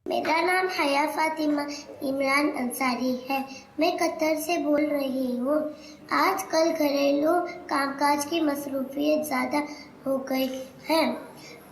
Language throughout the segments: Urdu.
میرا نام حیا فاطمہ عمران انصاری ہے. میں قطر سے بول رہی ہوں. آج کل گھریلو کام کاج کی مصروفیت زیادہ ہو گئی ہے.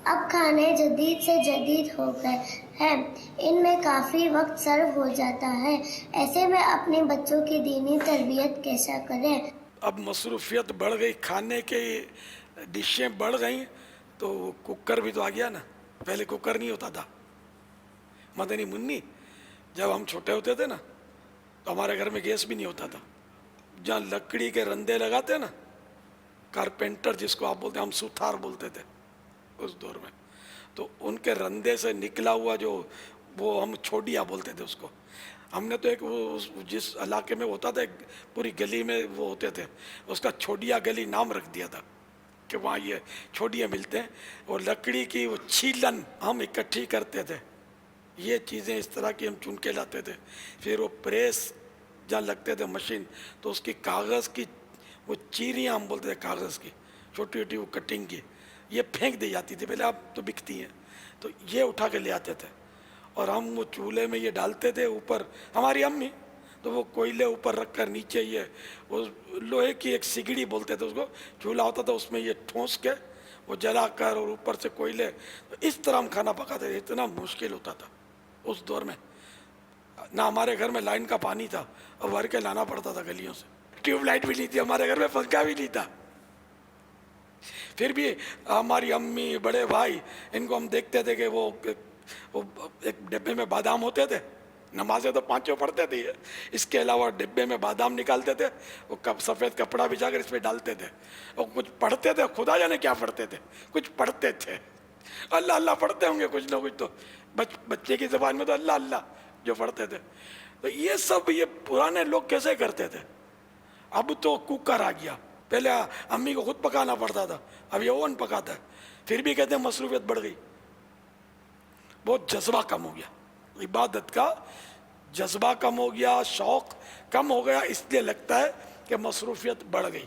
اب کھانے جدید سے جدید ہو گئے ہیں. ان میں کافی وقت صرف ہو جاتا ہے. ایسے میں اپنے بچوں کی دینی تربیت کیسا کریں؟ اب مصروفیت بڑھ گئی، کھانے کی ڈشیں بڑھ گئیں تو کوکر بھی تو آ گیا نا. پہلے کوکر نہیں ہوتا تھا. مدنی منی جب ہم چھوٹے ہوتے تھے نا تو ہمارے گھر میں گیس بھی نہیں ہوتا تھا. جہاں لکڑی کے رندے لگاتے نا، کارپینٹر جس کو آپ بولتے ہیں، ہم سوتھار بولتے تھے اس دور میں، تو ان کے رندے سے نکلا ہوا جو وہ ہم چھوڑیا بولتے تھے اس کو. ہم نے تو ایک جس علاقے میں ہوتا تھا، ایک پوری گلی میں وہ ہوتے تھے، اس کا چھوڑیا گلی نام رکھ دیا تھا کہ وہاں یہ چھوڑیے ملتے ہیں. اور لکڑی کی وہ چھیلن ہم اکٹھی کرتے تھے. یہ چیزیں اس طرح کی ہم چن کے لاتے تھے. پھر وہ پریس جہاں لگتے تھے مشین، تو اس کی کاغذ کی وہ چیریاں ہم بولتے تھے، کاغذ کی چھوٹی چھوٹی وہ کٹنگ کی، یہ پھینک دی جاتی تھی. پہلے اب تو بکتی ہیں، تو یہ اٹھا کے لے آتے تھے اور ہم وہ چولہے میں یہ ڈالتے تھے. اوپر ہماری امی تو وہ کوئلے اوپر رکھ کر نیچے یہ وہ لوہے کی ایک سگڑی بولتے تھے اس کو، چولہا ہوتا تھا، اس میں یہ ٹھونس کے وہ جلا کر اور اوپر سے کوئلے، اس طرح ہم کھانا پکاتے تھے. اتنا مشکل ہوتا تھا اس دور میں. نہ ہمارے گھر میں لائن کا پانی تھا، اور بھر کے لانا پڑتا تھا گلیوں سے. ٹیوب لائٹ بھی نہیں تھی ہمارے گھر میں، پنکھا بھی نہیں تھا. پھر بھی ہماری امی، بڑے بھائی، ان کو ہم دیکھتے تھے کہ وہ ایک ڈبے میں بادام ہوتے تھے. نمازیں تو پانچوں پڑھتے تھے، اس کے علاوہ ڈبے میں بادام نکالتے تھے، وہ سفید کپڑا بچھا کر اس پہ ڈالتے تھے. اور کچھ پڑھتے تھے، خدا جانے کیا پڑھتے تھے، کچھ پڑھتے تھے. اللہ اللہ پڑھتے ہوں گے کچھ نہ کچھ تو. بچے کی زبان میں تو اللہ اللہ جو پڑھتے تھے. تو یہ سب یہ پرانے لوگ کیسے کرتے تھے. اب تو کوکر آ گیا. پہلے امی کو خود پکانا پڑتا تھا، اب یہ اوون پکاتا ہے. پھر بھی کہتے ہیں مصروفیت بڑھ گئی. بہت جذبہ کم ہو گیا، عبادت کا جذبہ کم ہو گیا، شوق کم ہو گیا. اس لیے لگتا ہے کہ مصروفیت بڑھ گئی.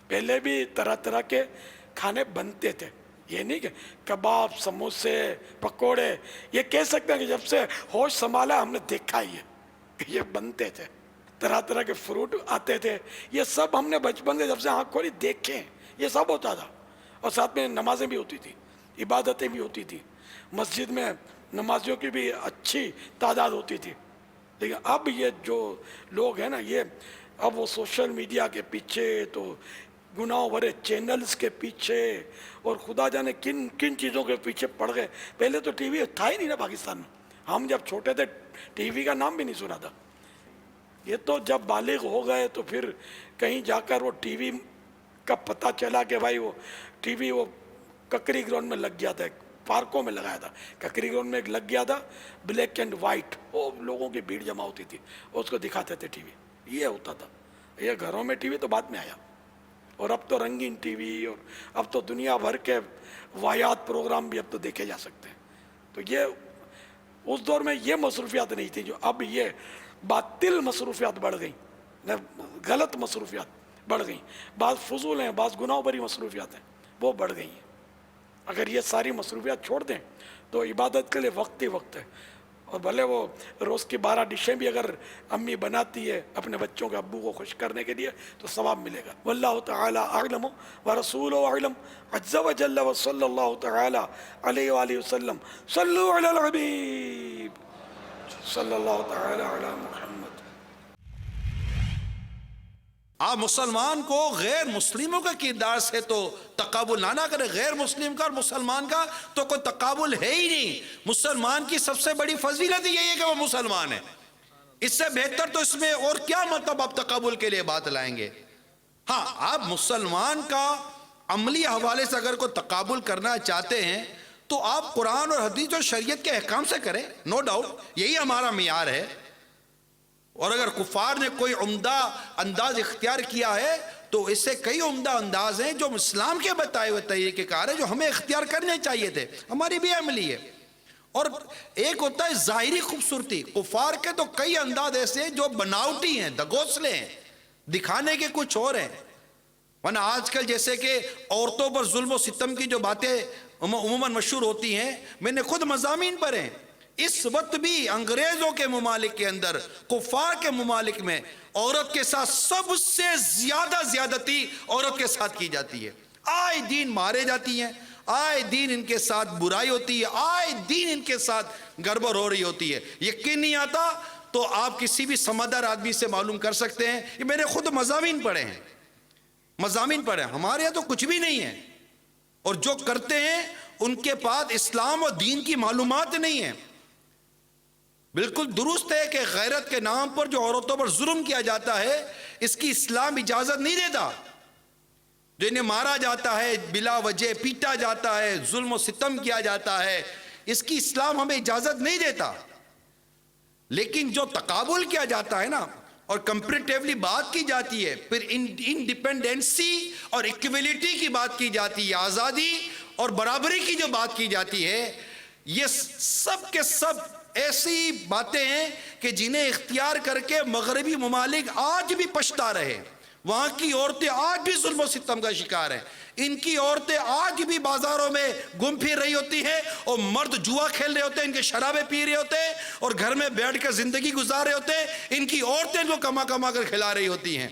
پہلے بھی طرح طرح کے کھانے بنتے تھے. یہ نہیں کہ کباب، سموسے، پکوڑے، یہ کہہ سکتے ہیں کہ جب سے ہوش سنبھالا ہم نے دیکھا ہی ہے کہ یہ بنتے تھے. طرح طرح کے فروٹ آتے تھے. یہ سب ہم نے بچپن سے جب سے آنکھ کھولی دیکھے. یہ سب ہوتا تھا. اور ساتھ میں نمازیں بھی ہوتی تھی، عبادتیں بھی ہوتی تھی. مسجد میں نمازیوں کی بھی اچھی تعداد ہوتی تھی. لیکن اب یہ جو لوگ ہیں نا، یہ اب وہ سوشل میڈیا کے پیچھے، تو گناہوں بھرے چینلز کے پیچھے، اور خدا جانے کن کن چیزوں کے پیچھے پڑ گئے. پہلے تو ٹی وی تھا ہی نہیں نا پاکستان میں. ہم جب چھوٹے تھے ٹی وی کا نام بھی نہیں سنا تھا. یہ تو جب بالغ ہو گئے تو پھر کہیں جا کر وہ ٹی وی کا پتہ چلا کہ بھائی وہ ٹی وی وہ ککری گراؤنڈ میں لگ گیا تھا، پارکوں میں لگایا تھا. ککری گراؤنڈ میں ایک لگ گیا تھا، بلیک اینڈ وائٹ، وہ لوگوں کی بھیڑ جمع ہوتی تھی، اس کو دکھاتے تھے ٹی وی. یہ ہوتا تھا. یہ گھروں میں ٹی وی تو بعد میں آیا. اور اب تو رنگین ٹی وی، اور اب تو دنیا بھر کے واحد پروگرام بھی اب تو دیکھے جا سکتے ہیں. تو یہ اس دور میں یہ مصروفیات نہیں تھی جو اب یہ باطل مصروفیات بڑھ گئیں، غلط مصروفیات بڑھ گئیں. بعض فضول ہیں، بعض گناہ بری مصروفیات ہیں، وہ بڑھ گئی ہیں. اگر یہ ساری مصروفیات چھوڑ دیں تو عبادت کے لیے وقت ہی وقت ہے. اور بھلے وہ روز کی 12 ڈشیں بھی اگر امی بناتی ہے اپنے بچوں کے ابو کو خوش کرنے کے لیے تو ثواب ملے گا. واللہ تعالی اعلم ورسولہ اعلم عز وجل وصلی اللہ تعالی علیہ وآلہ وسلم. صلو علی الحبیب صلی اللہ تعالی علی محمد. آپ مسلمان کو غیر مسلموں کے کردار سے تو تقابل نہ کرے. غیر مسلم کا اور مسلمان کا تو کوئی تقابل ہے ہی نہیں. مسلمان کی سب سے بڑی فضیلت یہی ہے کہ وہ مسلمان ہے. اس سے بہتر تو اس میں اور کیا مطلب آپ تقابل کے لیے بات لائیں گے. ہاں، آپ مسلمان کا عملی حوالے سے اگر کوئی تقابل کرنا چاہتے ہیں تو آپ قرآن اور حدیث اور شریعت کے احکام سے کریں. نو ڈاؤٹ یہی ہمارا معیار ہے. اور اگر کفار نے کوئی عمدہ انداز اختیار کیا ہے تو اس سے کئی عمدہ انداز ہیں جو اسلام کے بتائے ہوئے طریقے کار ہیں جو ہمیں اختیار کرنے چاہیے تھے. ہماری بھی عملی ہے. اور ایک ہوتا ہے ظاہری خوبصورتی. کفار کے تو کئی انداز ایسے ہیں جو بناوٹی ہیں، دگوسلے ہیں، دکھانے کے کچھ اور ہیں. ورنہ آج کل جیسے کہ عورتوں پر ظلم و ستم کی جو باتیں عموماً مشہور ہوتی ہیں، میں نے خود مضامین پڑھے ہیں اس وقت بھی انگریزوں کے ممالک کے اندر، کفار کے ممالک میں عورت کے ساتھ سب سے زیادہ زیادتی عورت کے ساتھ کی جاتی ہے. آئے دین مارے جاتی ہیں، آئے دین ان کے ساتھ برائی ہوتی ہے، آئے دین ان کے ساتھ گڑبڑ ہو رہی ہوتی ہے. یقین نہیں آتا تو آپ کسی بھی سمجھدار آدمی سے معلوم کر سکتے ہیں. یہ میں نے خود مضامین پڑھے ہیں، مضامین پڑھے. ہمارے یہاں تو کچھ بھی نہیں ہے، اور جو کرتے ہیں ان کے پاس اسلام اور دین کی معلومات نہیں ہے. بالکل درست ہے کہ غیرت کے نام پر جو عورتوں پر ظلم کیا جاتا ہے اس کی اسلام اجازت نہیں دیتا. جو انہیں مارا جاتا ہے، بلا وجہ پیٹا جاتا ہے، ظلم و ستم کیا جاتا ہے، اس کی اسلام ہمیں اجازت نہیں دیتا. لیکن جو تقابل کیا جاتا ہے نا، اور کمپیریٹیولی بات کی جاتی ہے، پھر انڈیپینڈنسی اور ایکویلٹی کی بات کی جاتی ہے، آزادی اور برابری کی جو بات کی جاتی ہے، یہ سب کے سب ایسی باتیں ہیں کہ جنہیں اختیار کر کے مغربی ممالک آج بھی پچھتا رہے. وہاں کی عورتیں آج بھی ظلم و ستم کا شکار ہیں. ان کی عورتیں آج بھی بازاروں میں گھوم پھر رہی ہوتی ہیں، اور مرد جوا کھیل رہے ہوتے ہیں، ان کے شرابیں پی رہے ہوتے ہیں، اور گھر میں بیٹھ کر زندگی گزار رہے ہوتے ہیں. ان کی عورتیں ان کو کما کما کر کھلا رہی ہوتی ہیں،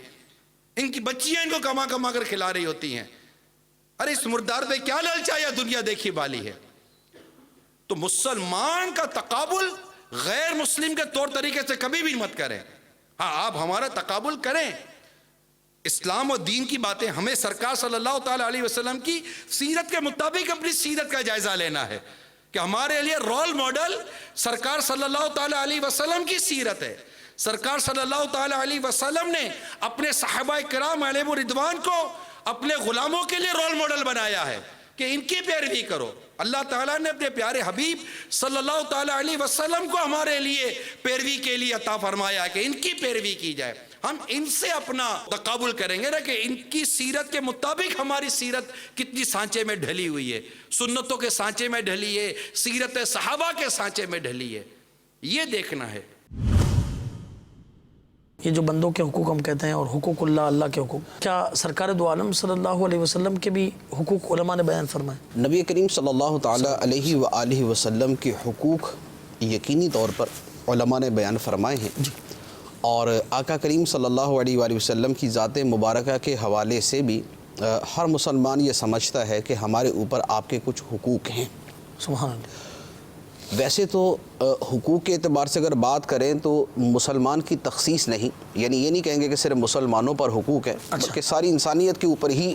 ان کی بچیاں ان کو کما کما کر کھلا رہی ہوتی ہیں. ارے اس مردار پہ کیا لالچا یا دنیا دیکھی والی ہے. تو مسلمان کا تقابل غیر مسلم کے طور طریقے سے کبھی بھی مت کریں. ہاں آپ ہمارا تقابل کریں. اسلام اور دین کی باتیں ہمیں سرکار صلی اللہ تعالی علیہ وسلم کی سیرت کے مطابق اپنی سیرت کا جائزہ لینا ہے کہ ہمارے لیے رول ماڈل سرکار صلی اللہ تعالی علیہ وسلم کی سیرت ہے. سرکار صلی اللہ تعالی علیہ وسلم نے اپنے صحابہ کرام علیہم الرضوان کو اپنے غلاموں کے لیے رول ماڈل بنایا ہے کہ ان کی پیروی کرو. اللہ تعالیٰ نے اپنے پیارے حبیب صلی اللہ تعالی علیہ وسلم کو ہمارے لیے پیروی کے لیے عطا فرمایا کہ ان کی پیروی کی جائے. ہم ان سے اپنا تقابل کریں گے نا کہ ان کی سیرت کے مطابق ہماری سیرت کتنی سانچے میں ڈھلی ہوئی ہے، سنتوں کے سانچے میں ڈھلی ہے، سیرت صحابہ کے سانچے میں ڈھلی ہے. یہ دیکھنا ہے. یہ جو بندوں کے حقوق ہم کہتے ہیں اور حقوق اللہ، اللہ کے حقوق، کیا سرکار دو عالم صلی اللہ علیہ وسلم کے بھی حقوق علماء نے بیان فرمائے؟ نبی کریم صلی اللہ تعالی علیہ وآلہ وسلم کے حقوق یقینی طور پر علماء نے بیان فرمائے ہیں. اور آقا کریم صلی اللہ علیہ وآلہ وسلم کی ذات مبارکہ کے حوالے سے بھی ہر مسلمان یہ سمجھتا ہے کہ ہمارے اوپر آپ کے کچھ حقوق ہیں. سبحان اللہ. ویسے تو حقوق کے اعتبار سے اگر بات کریں تو مسلمان کی تخصیص نہیں، یعنی یہ نہیں کہیں گے کہ صرف مسلمانوں پر حقوق ہے، بلکہ ساری انسانیت کے اوپر ہی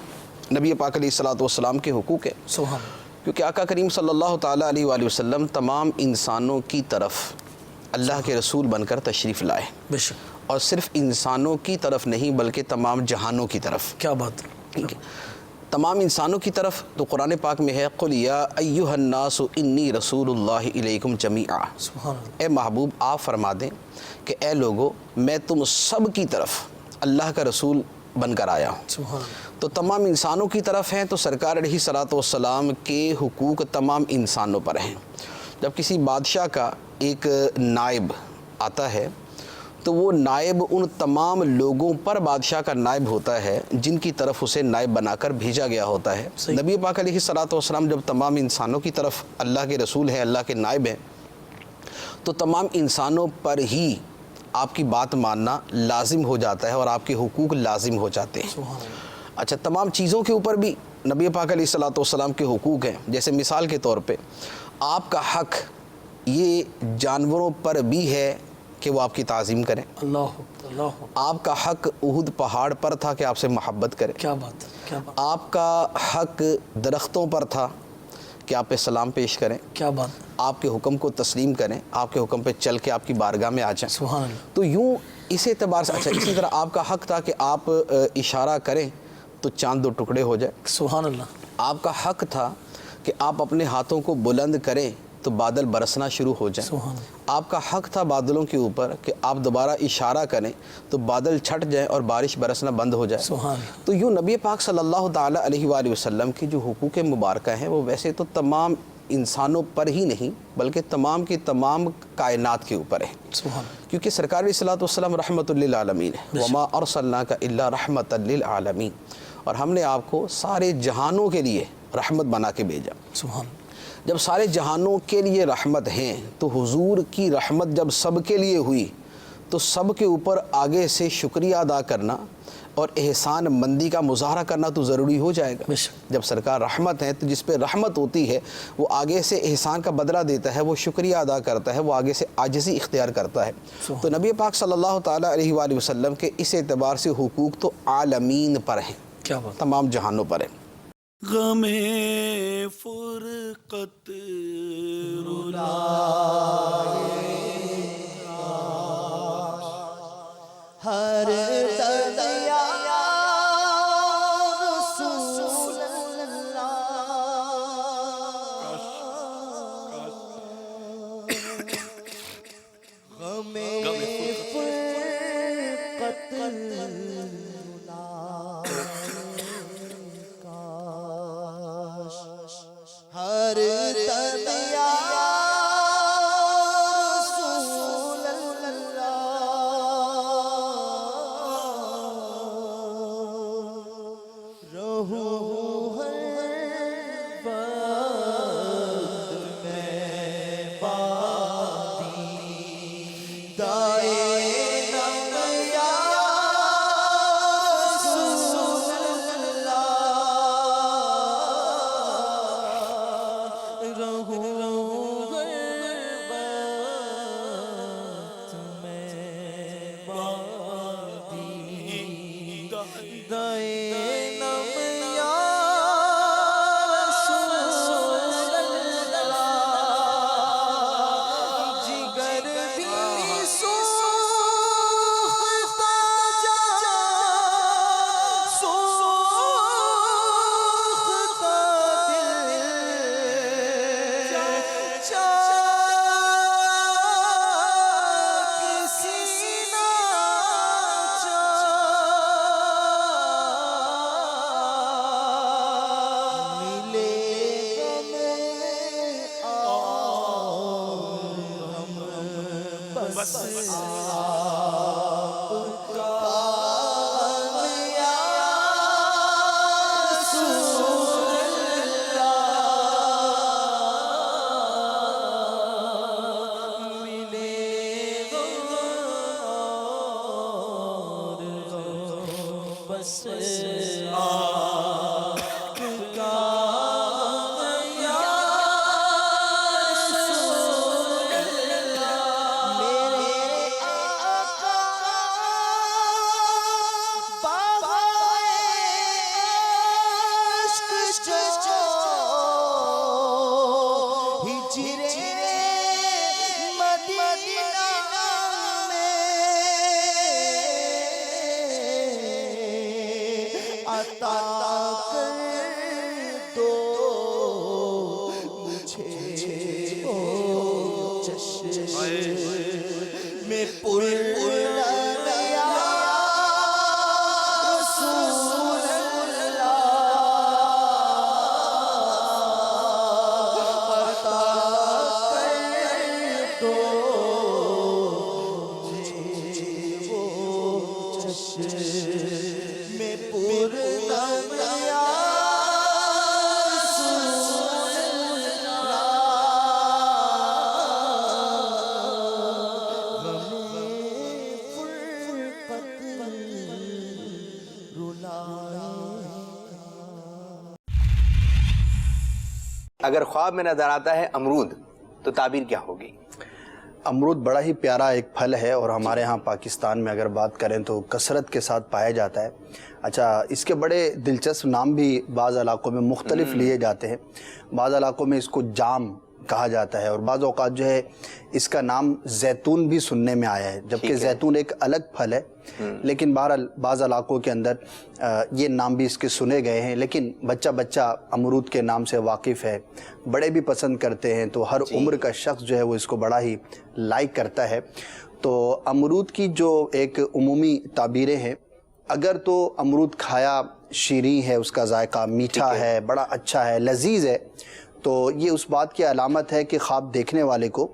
نبی پاک علیہ الصلوۃ والسلام کے حقوق ہیں. سبحان اللہ. کیونکہ آقا کریم صلی اللہ تعالیٰ علیہ وآلہ وسلم تمام انسانوں کی طرف اللہ کے رسول بن کر تشریف لائے، بے شک، اور صرف انسانوں کی طرف نہیں بلکہ تمام جہانوں کی طرف. کیا بات ہے. ٹھیک ہے، تمام انسانوں کی طرف. تو قرآن پاک میں ہے قُلْ يَا أَيُّهَا النَّاسُ إِنِّي رَسُولُ اللَّهِ إِلَيْكُمْ جَمِيعًا. سبحان اللہ. اے محبوب آپ فرما دیں کہ اے لوگو میں تم سب کی طرف اللہ کا رسول بن کر آیا ہوں. سبحان اللہ. تو تمام انسانوں کی طرف ہیں، تو سرکار علیہ الصلوۃ والسلام کے حقوق تمام انسانوں پر ہیں. جب کسی بادشاہ کا ایک نائب آتا ہے تو وہ نائب ان تمام لوگوں پر بادشاہ کا نائب ہوتا ہے جن کی طرف اسے نائب بنا کر بھیجا گیا ہوتا ہے. نبی پاک علیہ الصلوۃ والسلام جب تمام انسانوں کی طرف اللہ کے رسول ہیں، اللہ کے نائب ہیں، تو تمام انسانوں پر ہی آپ کی بات ماننا لازم ہو جاتا ہے اور آپ کے حقوق لازم ہو جاتے ہیں. سبحان اللہ. اچھا، تمام چیزوں کے اوپر بھی نبی پاک علیہ الصلوۃ والسلام کے حقوق ہیں. جیسے مثال کے طور پہ آپ کا حق یہ جانوروں پر بھی ہے کہ وہ آپ کی تعظیم کریں. اللہ اللہ. آپ کا حق احد پہاڑ پر تھا کہ آپ سے محبت کریں. کیا بات ہے. کیا بات. آپ کا حق درختوں پر تھا کہ آپ پہ سلام پیش کریں. کیا بات. آپ کے حکم کو تسلیم کریں، آپ کے حکم پہ چل کے آپ کی بارگاہ میں آ جائیں. سبحان اللہ. تو یوں اس اعتبار سے اچھا، اسی طرح آپ کا حق تھا کہ آپ اشارہ کریں تو چاند دو ٹکڑے ہو جائے. سبحان اللہ. آپ کا حق تھا کہ آپ اپنے ہاتھوں کو بلند کریں تو بادل برسنا شروع ہو جائیں. سبحان اللہ. آپ کا حق تھا بادلوں کے اوپر کہ آپ دوبارہ اشارہ کریں تو بادل چھٹ جائیں اور بارش برسنا بند ہو جائے. سبحان اللہ. تو یوں نبی پاک صلی اللہ تعالی علیہ وآلہ وسلم کی جو حقوق مبارکہ ہیں وہ ویسے تو تمام انسانوں پر ہی نہیں بلکہ تمام کی تمام کائنات کے اوپر ہیں. سبحان اللہ. کیونکہ سرکار علیہ الصلوۃ والسلام رحمۃ للعالمین ہے. وما ارسلناک الا رحمۃ للعالمین، اور ہم نے آپ کو سارے جہانوں کے لیے رحمت بنا کے بھیجا. سبحان اللہ. جب سارے جہانوں کے لیے رحمت ہیں تو حضور کی رحمت جب سب کے لیے ہوئی تو سب کے اوپر آگے سے شکریہ ادا کرنا اور احسان مندی کا مظاہرہ کرنا تو ضروری ہو جائے گا۔ جب سرکار رحمت ہے تو جس پہ رحمت ہوتی ہے وہ آگے سے احسان کا بدلہ دیتا ہے، وہ شکریہ ادا کرتا ہے، وہ آگے سے عاجزی اختیار کرتا ہے۔ تو نبی پاک صلی اللہ تعالیٰ علیہ وآلہ وسلم کے اس اعتبار سے حقوق تو عالمین پر ہیں، کیا بات، تمام جہانوں پر ہیں۔ غم فرقت رلا ہر دریا رسول اللہ، غم فرقت ہر دریا رسول اللہ، رہو ہر وقت میں بادی دائے نم یا رسول اللہ، اگر خواب میں نظر آتا ہے امرود تو تعبیر کیا ہوگی؟ امرود بڑا ہی پیارا ایک پھل ہے اور ہمارے ہاں پاکستان میں اگر بات کریں تو کثرت کے ساتھ پایا جاتا ہے۔ اچھا، اس کے بڑے دلچسپ نام بھی بعض علاقوں میں مختلف لیے جاتے ہیں۔ بعض علاقوں میں اس کو جام کہا جاتا ہے اور بعض اوقات جو ہے اس کا نام زیتون بھی سننے میں آیا ہے، جبکہ زیتون ایک الگ پھل ہے، لیکن بہرحال بعض علاقوں کے اندر یہ نام بھی اس کے سنے گئے ہیں۔ لیکن بچہ بچہ امرود کے نام سے واقف ہے، بڑے بھی پسند کرتے ہیں، تو ہر عمر کا شخص جو ہے وہ اس کو بڑا ہی لائک کرتا ہے۔ تو امرود کی جو ایک عمومی تعبیریں ہیں، اگر تو امرود کھایا شیریں ہے، اس کا ذائقہ میٹھا ہے، بڑا اچھا ہے، لذیذ ہے، تو یہ اس بات کی علامت ہے کہ خواب دیکھنے والے کو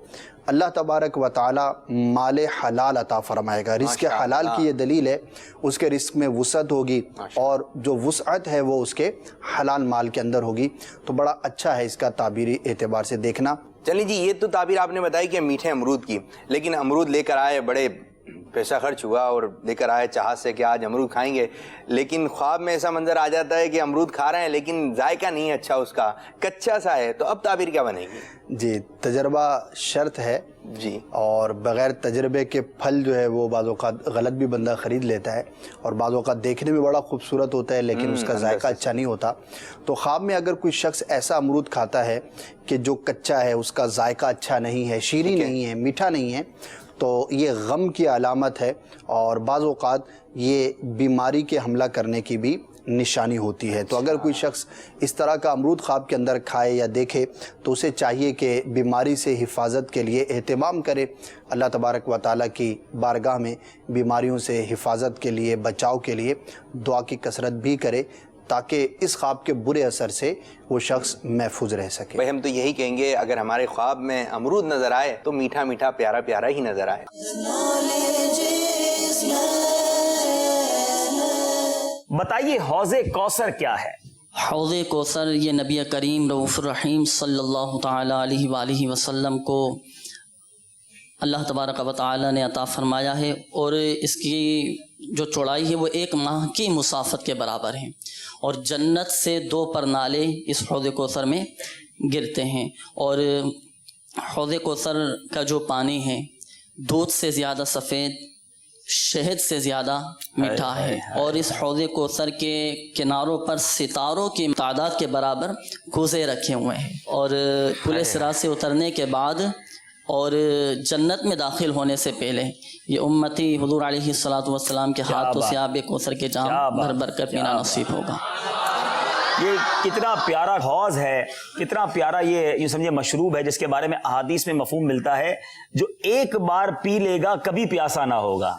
اللہ تبارک و تعالی مال حلال عطا فرمائے گا. رزق حلال کی یہ دلیل ہے, اس کے رزق میں وسعت ہوگی اور جو وسعت ہے وہ اس کے حلال مال کے اندر ہوگی. تو بڑا اچھا ہے اس کا تعبیری اعتبار سے دیکھنا. چلیے جی, یہ تو تعبیر آپ نے بتائی کہ میٹھے امرود کی, لیکن امرود لے کر آئے, بڑے پیسہ خرچ ہوا اور لے کر آئے چاہت سے کہ آج امرود کھائیں گے, لیکن خواب میں ایسا منظر آ جاتا ہے کہ امرود کھا رہے ہیں لیکن ذائقہ نہیں ہے اچھا, اس کا کچا سا ہے, تو اب تعبیر کیا بنے گی؟ جی, تجربہ شرط ہے جی, اور بغیر تجربے کے پھل جو ہے وہ بعض اوقات غلط بھی بندہ خرید لیتا ہے, اور بعض اوقات دیکھنے میں بڑا خوبصورت ہوتا ہے لیکن اس کا ذائقہ اچھا نہیں ہوتا. تو خواب میں اگر کوئی شخص ایسا امرود کھاتا ہے کہ جو کچا ہے, اس کا ذائقہ اچھا نہیں ہے, شیریں نہیں ہے, میٹھا نہیں ہے, تو یہ غم کی علامت ہے, اور بعض اوقات یہ بیماری کے حملہ کرنے کی بھی نشانی ہوتی ہے. تو اگر کوئی شخص اس طرح کا امرود خواب کے اندر کھائے یا دیکھے تو اسے چاہیے کہ بیماری سے حفاظت کے لیے اہتمام کرے, اللہ تبارک و تعالیٰ کی بارگاہ میں بیماریوں سے حفاظت کے لیے, بچاؤ کے لیے دعا کی کثرت بھی کرے, تاکہ اس خواب کے برے اثر سے وہ شخص محفوظ رہ سکے. بھائی ہم تو یہی کہیں گے, اگر ہمارے خواب میں امرود نظر آئے تو میٹھا میٹھا پیارا پیارا ہی نظر آئے. بتائیے حوض کوثر کیا ہے؟ حوض کوثر یہ نبی کریم رؤوف الرحیم صلی اللہ تعالی علیہ وآلہ وسلم کو اللہ تبارک و تعالی نے عطا فرمایا ہے, اور اس کی جو چوڑائی ہے وہ 1 ماہ کی مسافت کے برابر ہے, اور جنت سے 2 پرنالے اس حوض کوثر میں گرتے ہیں. اور حوض کوثر کا جو پانی ہے دودھ سے زیادہ سفید, شہد سے زیادہ میٹھا ہے, اور اس حوض کوثر کے کناروں پر ستاروں کی تعداد کے برابر کوزے رکھے ہوئے ہیں, اور پل صراط سے اترنے کے بعد اور جنت میں داخل ہونے سے پہلے یہ امتی حضور علیہ الصلوۃ والسلام کے ہاتھوں سے آب کوثر کے جام بھر بھر کر پینا نصیب ہوگا. یہ کتنا پیارا حوض ہے, کتنا پیارا یہ یوں سمجھے مشروب ہے, جس کے بارے میں احادیث میں مفہوم ملتا ہے جو ایک بار پی لے گا کبھی پیاسا نہ ہوگا.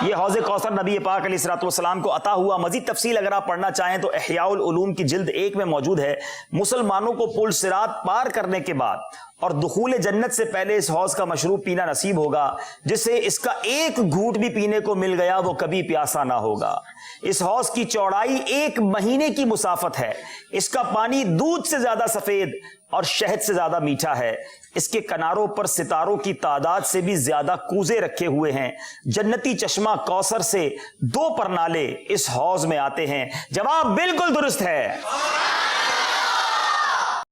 یہ حوض کوثر نبی پاک علیہ الصلوۃ والسلام کو عطا ہوا. مزید تفصیل اگر آپ پڑھنا چاہیں تو احیاء العلوم کی جلد 1 میں موجود ہے. مسلمانوں کو پل صراط پار کرنے کے بعد اور دخول جنت سے پہلے اس حوض کا مشروب پینا نصیب ہوگا, جسے اس کا 1 گھونٹ بھی پینے کو مل گیا وہ کبھی پیاسا نہ ہوگا. اس حوض کی چوڑائی 1 مہینے کی مسافت ہے. اس کا پانی دودھ سے زیادہ سفید اور شہد سے زیادہ میٹھا ہے. اس کے کناروں پر ستاروں کی تعداد سے بھی زیادہ کوزے رکھے ہوئے ہیں. جنتی چشمہ کوثر سے 2 پرنالے اس حوض میں آتے ہیں. جواب بالکل درست ہے.